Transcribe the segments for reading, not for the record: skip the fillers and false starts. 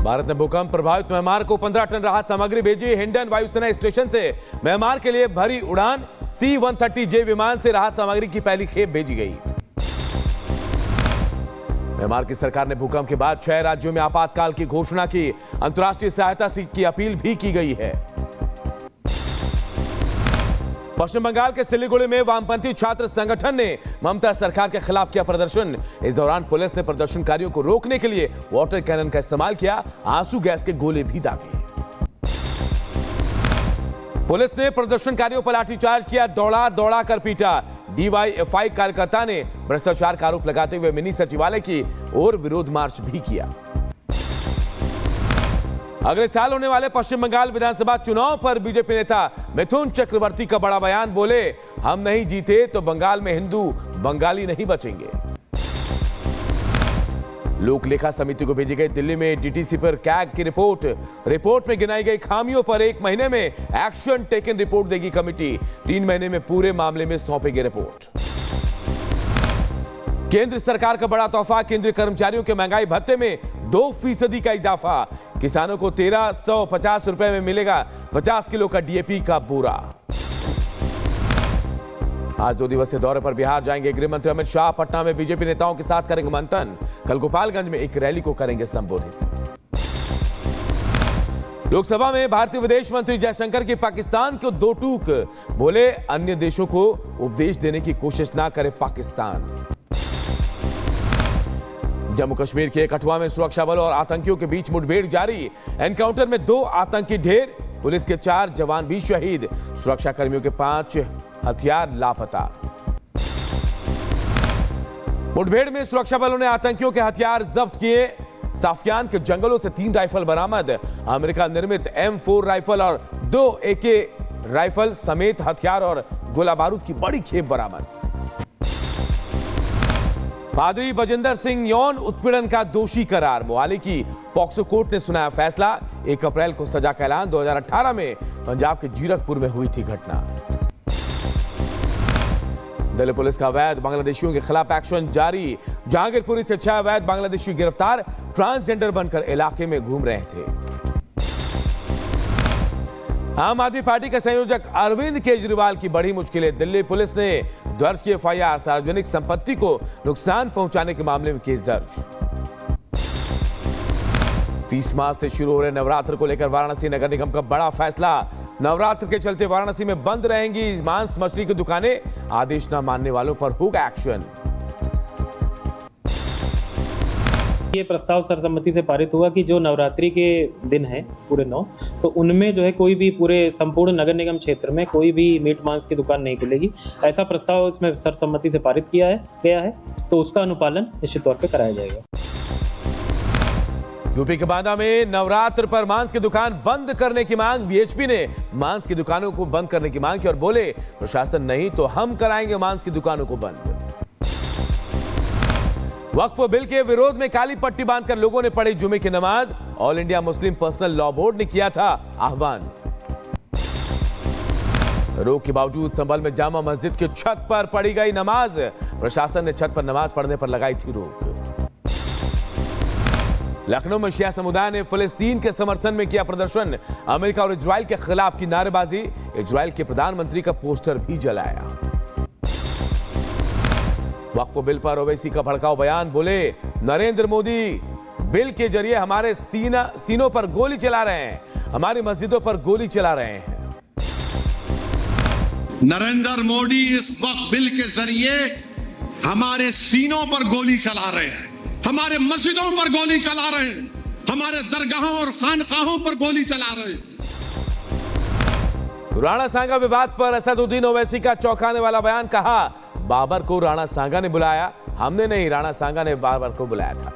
भारत ने भूकंप प्रभावित म्यांमार को 15 टन राहत सामग्री भेजी। हिंडन वायुसेना स्टेशन से म्यांमार के लिए भरी उड़ान C-130J विमान से राहत सामग्री की पहली खेप भेजी गई। म्यांमार की सरकार ने भूकंप के बाद 6 राज्यों में आपातकाल की घोषणा की। अंतर्राष्ट्रीय सहायता की अपील भी की गई है। पश्चिम बंगाल के सिलीगुड़ी में वामपंथी छात्र संगठन ने ममता सरकार के खिलाफ किया प्रदर्शन। इस दौरान पुलिस ने प्रदर्शनकारियों को रोकने के लिए वाटर कैनन का इस्तेमाल किया, आंसू गैस के गोले भी दागे। पुलिस ने प्रदर्शनकारियों पर लाठीचार्ज किया, दौड़ा कर पीटा। DYFI कार्यकर्ता ने भ्रष्टाचार का आरोप लगाते हुए मिनी सचिवालय की ओर विरोध मार्च भी किया। अगले साल होने वाले पश्चिम बंगाल विधानसभा चुनाव पर बीजेपी नेता मिथुन चक्रवर्ती का बड़ा बयान। बोले, हम नहीं जीते तो बंगाल में हिंदू बंगाली नहीं बचेंगे। लोक लेखा समिति को भेजी गई दिल्ली में DTC पर कैग की रिपोर्ट में गिनाई गई खामियों पर 1 महीने में एक्शन टेकन रिपोर्ट देगी कमेटी। 3 महीने में पूरे मामले में सौंपेगी रिपोर्ट। केंद्र सरकार का बड़ा तोहफा, केंद्रीय कर्मचारियों के महंगाई भत्ते में 2% का इजाफा। किसानों को 1350 रुपए में मिलेगा 50 किलो का DAP का बोरा। आज 2 दिवसीय दौरे पर बिहार जाएंगे गृह मंत्री अमित शाह। पटना में बीजेपी नेताओं के साथ करेंगे मंथन। कल गोपालगंज में एक रैली को करेंगे संबोधित। लोकसभा में भारतीय विदेश मंत्री जयशंकर की पाकिस्तान को 2 टूक। बोले, अन्य देशों को उपदेश देने की कोशिश ना करे पाकिस्तान। जम्मू कश्मीर के कठुआ में सुरक्षा बलों और आतंकियों के बीच मुठभेड़ जारी। एनकाउंटर में 2 आतंकी ढेर, पुलिस के 4 जवान भी शहीद। सुरक्षा कर्मियों के 5 हथियार लापता। मुठभेड़ में सुरक्षा बलों ने आतंकियों के हथियार जब्त किए। साफियान के जंगलों से 3 राइफल बरामद। अमेरिका निर्मित M4 राइफल और 2 AK राइफल समेत हथियार और गोला बारूद की बड़ी खेप बरामद। पादरी बजिंदर सिंह यौन उत्पीड़न का दोषी करार। मोहाली की पॉक्सो कोर्ट ने सुनाया फैसला। 1 अप्रैल को सजा का ऐलान। 2018 में पंजाब के जीरकपुर में हुई थी घटना। दिल्ली पुलिस का अवैध बांग्लादेशियों के खिलाफ एक्शन जारी। जहांगीरपुरी से 6 अवैध बांग्लादेशी गिरफ्तार। ट्रांसजेंडर बनकर इलाके में घूम रहे थे। आम आदमी पार्टी के संयोजक अरविंद केजरीवाल की बड़ी मुश्किलें। दिल्ली पुलिस ने दर्ज की FIR। सार्वजनिक संपत्ति को नुकसान पहुंचाने के मामले में केस दर्ज। 30 मार्च से शुरू हो रहे नवरात्र को लेकर वाराणसी नगर निगम का बड़ा फैसला। नवरात्र के चलते वाराणसी में बंद रहेंगी मांस मछली की दुकानें। आदेश न मानने वालों पर होगा एक्शन। ये प्रस्ताव सर्वसम्मति से पारित हुआ कि जो नवरात्रि के दिन हैं पूरे 9, तो उनमें जो है कोई भी पूरे संपूर्ण नगर निगम क्षेत्र में कोई भी मीट मांस की दुकान नहीं खुलेगी। ऐसा प्रस्ताव इसमें सर्वसम्मति से पारित गया है, तो उसका अनुपालन निश्चित तौर पर कराया जाएगा। यूपी के बांदा में नवरात्र पर मांस की दुकान बंद करने की मांग। VHP ने मांस की दुकानों को बंद करने की मांग की और बोले, प्रशासन नहीं तो हम कराएंगे मांस की दुकानों को बंद। वक्फ बिल के विरोध में काली पट्टी बांधकर लोगों ने पढ़ी जुमे की नमाज। All India Muslim personal law board ने किया था आह्वान। रोक के बावजूद संभल में जामा मस्जिद की छत पर पढ़ी गई नमाज। प्रशासन ने छत पर नमाज पढ़ने पर लगाई थी रोक। लखनऊ में शिया समुदाय ने फिलिस्तीन के समर्थन में किया प्रदर्शन। अमेरिका और इजराइल के खिलाफ की नारेबाजी। इजराइल के प्रधानमंत्री का पोस्टर भी जलाया। वक्फ बिल पर ओवैसी का भड़काऊ बयान। बोले, नरेंद्र मोदी बिल के जरिए हमारे सीनों पर गोली चला रहे हैं, हमारी मस्जिदों पर गोली चला रहे हैं। नरेंद्र मोदी इस वक्फ बिल के जरिए हमारे सीनों पर गोली चला रहे हैं, हमारे मस्जिदों पर गोली चला रहे हैं, हमारे दरगाहों और खानकाहों पर गोली चला रहे हैं। राणा सांगा विवाद पर असदुद्दीन ओवैसी का चौंकाने वाला बयान। कहा, बाबर को राणा सांगा ने बुलाया, हमने नहीं, राणा सांगा ने बाबर को बुलाया था।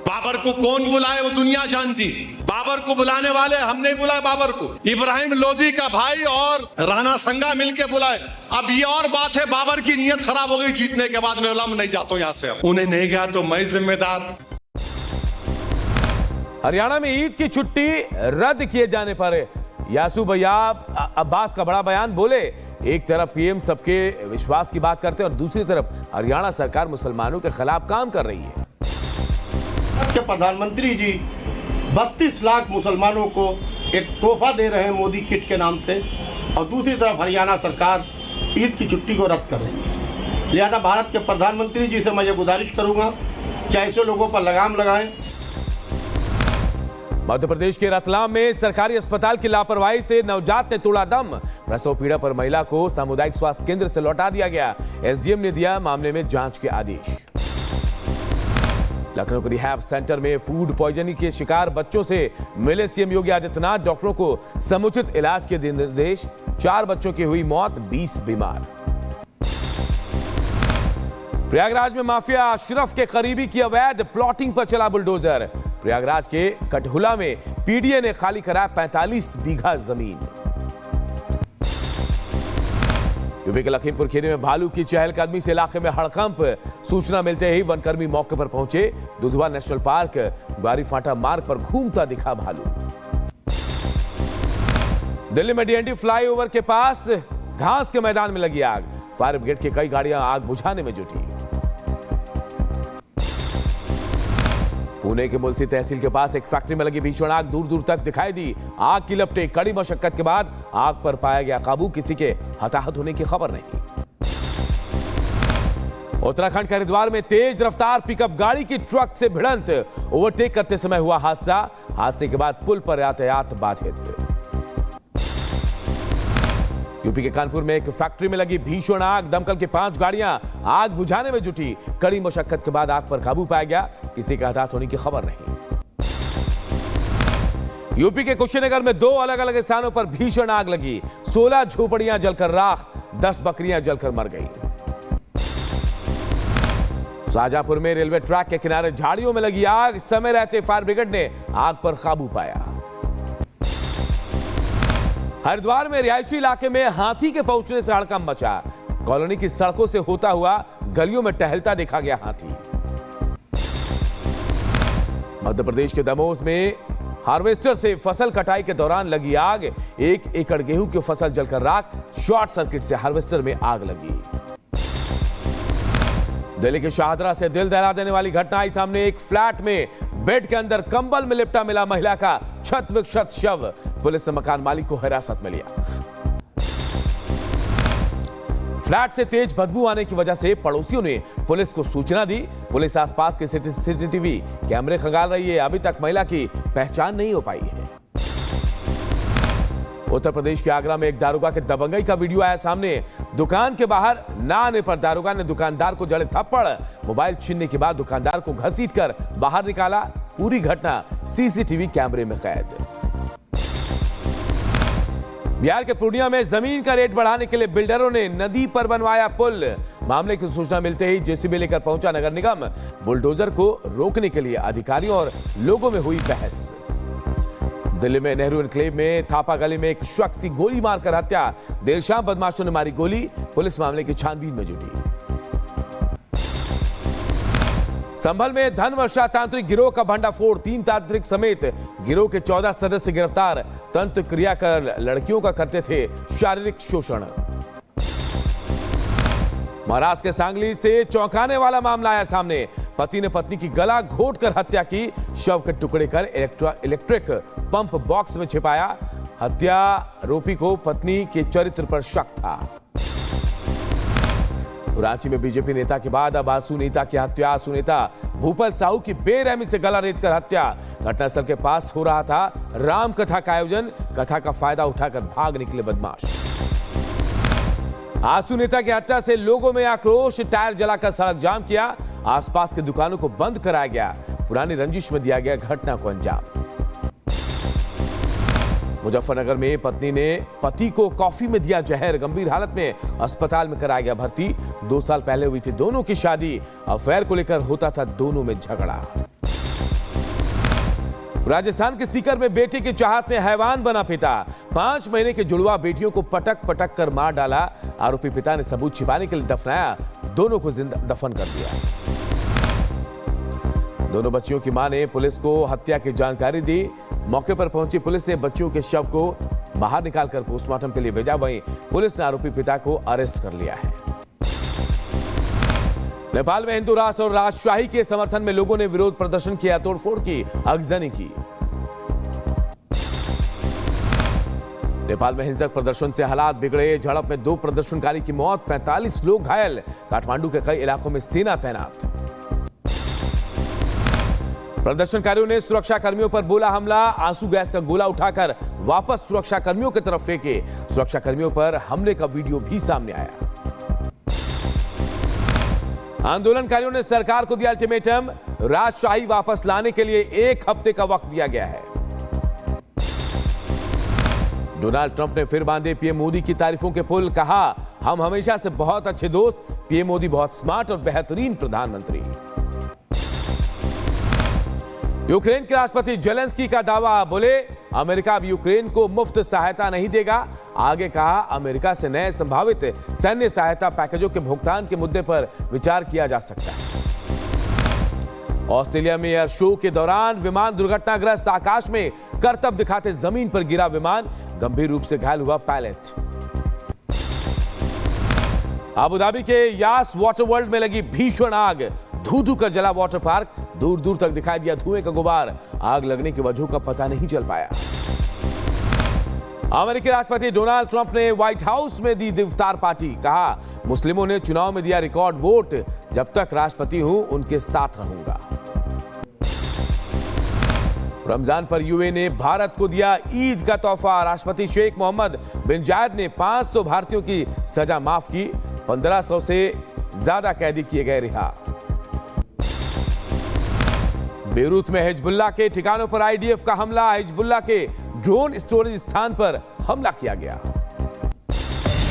बाबर को कौन बुलाए वो दुनिया जानती। बाबर को बुलाने वाले हम नहीं बुलाए बाबर को, इब्राहिम लोदी का भाई और राणा सांगा मिलके बुलाए। अब ये और बात है, बाबर की नीयत खराब हो गई जीतने के बाद। मैं नहीं जाता हूं यहां से, उन्हें नहीं गया तो मैं जिम्मेदार। हरियाणा में ईद की छुट्टी रद्द किए जाने पर यासू भैया अब्बास का बड़ा बयान। बोले, एक तरफ पीएम सबके विश्वास की बात करते हैं और दूसरी तरफ हरियाणा सरकार मुसलमानों के खिलाफ काम कर रही है। के प्रधानमंत्री जी 32 लाख मुसलमानों को एक तोहफा दे रहे हैं मोदी किट के नाम से, और दूसरी तरफ हरियाणा सरकार ईद की छुट्टी को रद्द कर रही है। लिहाजा भारत के प्रधानमंत्री जी से मैं ये गुजारिश करूंगा कि ऐसे लोगों पर लगाम लगाएं। मध्य प्रदेश के रतलाम में सरकारी अस्पताल की लापरवाही से नवजात ने तोड़ा दम। प्रसव पीड़ा पर महिला को सामुदायिक स्वास्थ्य केंद्र से लौटा दिया गया। एसडीएम ने दिया मामले में जांच के आदेश। लखनऊ के रिहैब सेंटर में फूड पॉइजनिंग के शिकार बच्चों से मिले सीएम योगी आदित्यनाथ। डॉक्टरों को समुचित इलाज के दिए निर्देश। 4 बच्चों की हुई मौत, 20 बीमार। प्रयागराज में माफिया अशरफ के करीबी की अवैध प्लॉटिंग पर चला बुलडोजर। प्रयागराज के कटहुला में पीडीए ने खाली कराया 45 बीघा जमीन। यूपी के लखीमपुर खीरी में भालू की चहलकदमी से इलाके में हड़कंप। सूचना मिलते ही वनकर्मी मौके पर पहुंचे। दुधवा नेशनल पार्क ग्वारी फाटा मार्ग पर घूमता दिखा भालू। दिल्ली में डीएनडी फ्लाईओवर के पास घास के मैदान में लगी आग। फायर ब्रिगेड की कई गाड़ियां आग बुझाने में जुटी। पुणे के मुलसी तहसील के पास एक फैक्ट्री में लगी भीषण आग दूर दूर तक दिखाई दी। आग की लपटें, कड़ी मशक्कत के बाद आग पर पाया गया काबू। किसी के हताहत होने की खबर नहीं। उत्तराखंड के हरिद्वार में तेज रफ्तार पिकअप गाड़ी की ट्रक से भिड़ंत। ओवरटेक करते समय हुआ हादसा। हादसे के बाद पुल पर यातायात बाधित। यूपी के कानपुर में एक फैक्ट्री में लगी भीषण आग। दमकल की 5 गाड़ियां आग बुझाने में जुटी। कड़ी मशक्कत के बाद आग पर काबू पाया गया। किसी के हताहत होने की खबर नहीं। यूपी के कुशीनगर में 2 अलग अलग स्थानों पर भीषण आग लगी। 16 झोपड़ियां जलकर राख, 10 बकरियां जलकर मर गई। शाहजहांपुर में रेलवे ट्रैक के किनारे झाड़ियों में लगी आग। समय रहते फायर ब्रिगेड ने आग पर काबू पाया। हरिद्वार में रिहायशी इलाके में हाथी के पहुंचने से हड़कंप मचा। कॉलोनी की सड़कों से होता हुआ गलियों में टहलता देखा गया हाथी। मध्य प्रदेश के दमोह में हार्वेस्टर से फसल कटाई के दौरान लगी आग। 1 एकड़ गेहूं की फसल जलकर राख। शॉर्ट सर्किट से हार्वेस्टर में आग लगी। दिल्ली के शाहदरा से दिल दहला देने वाली घटना आई सामने। एक फ्लैट में बेड के अंदर कंबल में लिपटा मिला महिला का छत विक्षत शव। पुलिस ने मकान मालिक को हिरासत में लिया। फ्लैट से तेज बदबू आने की वजह से पड़ोसियों ने पुलिस को सूचना दी। पुलिस आसपास के सीसीटीवी कैमरे खंगाल रही है। अभी तक महिला की पहचान नहीं हो पाई है। उत्तर प्रदेश के आगरा में एक दारोगा के दबंगई का वीडियो आया सामने। दुकान के बाहर ना आने पर दारोगा ने दुकानदार को जड़े थप्पड़। मोबाइल छीनने के बाद दुकानदार को घसीटकर बाहर निकाला। पूरी घटना सीसीटीवी कैमरे में कैद। बिहार के पूर्णिया में जमीन का रेट बढ़ाने के लिए बिल्डरों ने नदी पर बनवाया पुल। मामले की सूचना मिलते ही जेसीबी लेकर पहुंचा नगर निगम। बुलडोजर को रोकने के लिए अधिकारियों और लोगों में हुई बहस। दिल्ली में नेहरू एनक्लेव में थापा गली में एक शख्स की गोली मारकर हत्या। देर शाम बदमाशों ने मारी गोली। पुलिस मामले की छानबीन में जुटी। संभल में धन वर्षा तांत्रिक गिरोह का भंडाफोड़। 3 तांत्रिक समेत गिरोह के 14 सदस्य गिरफ्तार। तंत्र क्रिया कर लड़कियों का करते थे शारीरिक शोषण। महाराष्ट्र के सांगली से चौंकाने वाला मामला आया सामने। पति ने पत्नी की गला घोंटकर हत्या की। शव के टुकड़े कर इलेक्ट्रिक पंप बॉक्स में छिपाया। हत्या आरोपी को पत्नी के चरित्र पर शक था। रांची में बीजेपी नेता के बाद अब आसू नेता की हत्या। आसू नेता भूपल साहू की बेरहमी से गला रेतकर हत्या। घटनास्थल के पास हो रहा था राम कथा का आयोजन। कथा का फायदा उठाकर भाग निकले बदमाश। आसू नेता की हत्या से लोगों में आक्रोश। टायर जलाकर सड़क जाम किया। आसपास की दुकानों को बंद कराया गया। पुरानी रंजिश में दिया गया घटना को अंजाम। मुजफ्फरनगर में पत्नी ने पति को कॉफी में दिया जहर। गंभीर हालत में अस्पताल में कराया गया भर्ती। 2 साल पहले हुई थी दोनों की शादी। अफेयर को लेकर होता था दोनों में झगड़ा। राजस्थान के सीकर में बेटे की चाहत में हैवान बना पिता। 5 महीने के जुड़वा बेटियों को पटक पटक कर मार डाला। आरोपी पिता ने सबूत छिपाने के लिए दफनाया। दोनों को जिंदा दफन कर दिया। दोनों बच्चियों की मां ने पुलिस को हत्या की जानकारी दी। मौके पर पहुंची पुलिस ने बच्चियों के शव को बाहर निकालकर पोस्टमार्टम के लिए भेजा। वहीं पुलिस ने आरोपी पिता को अरेस्ट कर लिया है। नेपाल में हिंदू राष्ट्र और राजशाही के समर्थन में लोगों ने विरोध प्रदर्शन किया, तोड़फोड़ की, आगजनी की। नेपाल में हिंसक प्रदर्शन से हालात बिगड़े। झड़प में 2 प्रदर्शनकारी की मौत, 45 लोग घायल। काठमांडू के कई इलाकों में सेना तैनात। प्रदर्शनकारियों ने सुरक्षा कर्मियों पर बोला हमला, आंसू गैस का गोला उठाकर वापस सुरक्षा कर्मियों की तरफ फेंके। सुरक्षा कर्मियों पर हमले का वीडियो भी सामने आया। आंदोलनकारियों ने सरकार को दिया अल्टीमेटम, राजशाही वापस लाने के लिए 1 हफ्ते का वक्त दिया गया है। डोनाल्ड ट्रंप ने फिर बांधे पीएम मोदी की तारीफों के पुल, कहा हम हमेशा से बहुत अच्छे दोस्त, पीएम मोदी बहुत स्मार्ट और बेहतरीन प्रधानमंत्री। यूक्रेन के राष्ट्रपति जेलेंस्की का दावा, बोले अमेरिका अब यूक्रेन को मुफ्त सहायता नहीं देगा। आगे कहा अमेरिका से नए संभावित सैन्य सहायता पैकेजों के भुगतान के मुद्दे पर विचार किया जा सकता है। ऑस्ट्रेलिया में एयर शो के दौरान विमान दुर्घटनाग्रस्त, आकाश में करतब दिखाते जमीन पर गिरा विमान, गंभीर रूप से घायल हुआ पायलट। अबू धाबी के यास वाटर वर्ल्ड में लगी भीषण आग, धू धू कर जला वाटर पार्क, दूर दूर तक दिखाई दिया धुएं का गुबार। आग लगने की वजह का पता नहीं चल पाया। अमेरिकी राष्ट्रपति डोनाल्ड ट्रंप ने व्हाइट हाउस में दी इफ्तार पार्टी, कहा मुस्लिमों ने चुनाव में दिया रिकॉर्ड वोट, जब तक राष्ट्रपति हूं उनके साथ रहूंगा। रमजान पर यूएई ने भारत को दिया ईद का तोहफा। राष्ट्रपति शेख मोहम्मद बिन जायद ने 500 भारतीयों की सजा माफ की, 1500 से ज्यादा कैदी किए गए रिहा। बेरूत में हिजबुल्लाह के ठिकानों पर आईडीएफ का हमला, हिजबुल्लाह के ड्रोन स्टोरेज स्थान पर हमला किया गया।